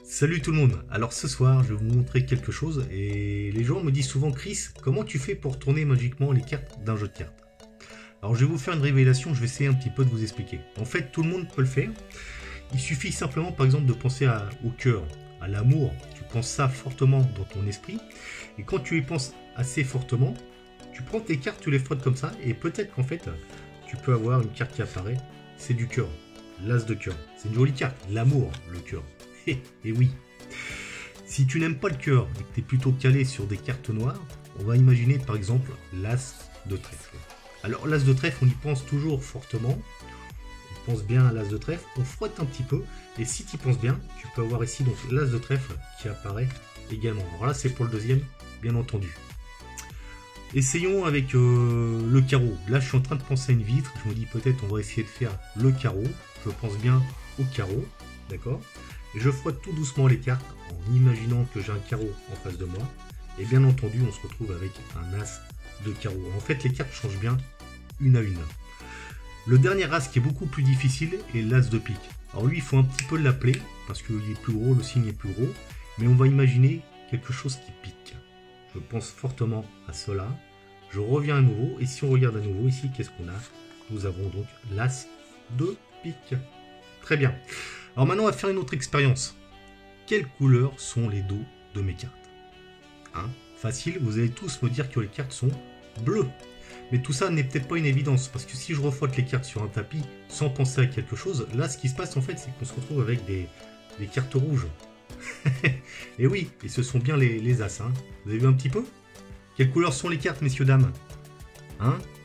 Salut tout le monde. Alors ce soir je vais vous montrer quelque chose et les gens me disent souvent: Chris, comment tu fais pour tourner magiquement les cartes d'un jeu de cartes? Alors je vais vous faire une révélation, je vais essayer un petit peu de vous expliquer. En fait tout le monde peut le faire. Il suffit simplement par exemple de penser au cœur, à l'amour. Tu penses ça fortement dans ton esprit et quand tu y penses assez fortement, tu prends tes cartes, tu les frottes comme ça et peut-être qu'en fait tu peux avoir une carte qui apparaît. C'est du cœur, l'as de cœur. C'est une jolie carte, l'amour, le cœur. Et oui, si tu n'aimes pas le cœur et que tu es plutôt calé sur des cartes noires, on va imaginer par exemple l'as de trèfle. Alors l'as de trèfle, on y pense toujours fortement, on pense bien à l'as de trèfle, on frotte un petit peu, et si tu y penses bien, tu peux avoir ici donc l'as de trèfle qui apparaît également. Alors là c'est pour le deuxième, bien entendu. Essayons avec le carreau. Là je suis en train de penser à une vitre, je me dis peut-être on va essayer de faire le carreau, je pense bien au carreau, d'accord? Et je frotte tout doucement les cartes en imaginant que j'ai un carreau en face de moi. Et bien entendu, on se retrouve avec un as de carreau. En fait, les cartes changent bien une à une. Le dernier as qui est beaucoup plus difficile est l'as de pique. Alors lui, il faut un petit peu l'appeler parce qu'il est plus gros, le signe est plus gros. Mais on va imaginer quelque chose qui pique. Je pense fortement à cela. Je reviens à nouveau. Et si on regarde à nouveau ici, qu'est-ce qu'on a? Nous avons donc l'as de pique. Très bien. Alors maintenant, on va faire une autre expérience. Quelles couleurs sont les dos de mes cartes? Facile, vous allez tous me dire que les cartes sont bleues. Mais tout ça n'est peut-être pas une évidence, parce que si je refrotte les cartes sur un tapis sans penser à quelque chose, là, ce qui se passe en fait, c'est qu'on se retrouve avec des cartes rouges. Et oui, et ce sont bien les as. Vous avez vu un petit peu? Quelles couleurs sont les cartes, messieurs, dames?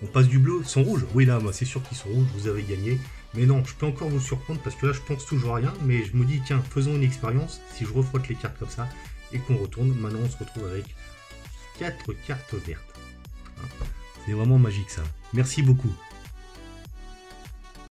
On passe du bleu, ils sont rouges. Oui, là, c'est sûr qu'ils sont rouges, vous avez gagné. Mais non, je peux encore vous surprendre parce que là, je pense toujours à rien. Mais je me dis, tiens, faisons une expérience. Si je refrotte les cartes comme ça et qu'on retourne, maintenant, on se retrouve avec 4 cartes vertes. C'est vraiment magique, ça. Merci beaucoup.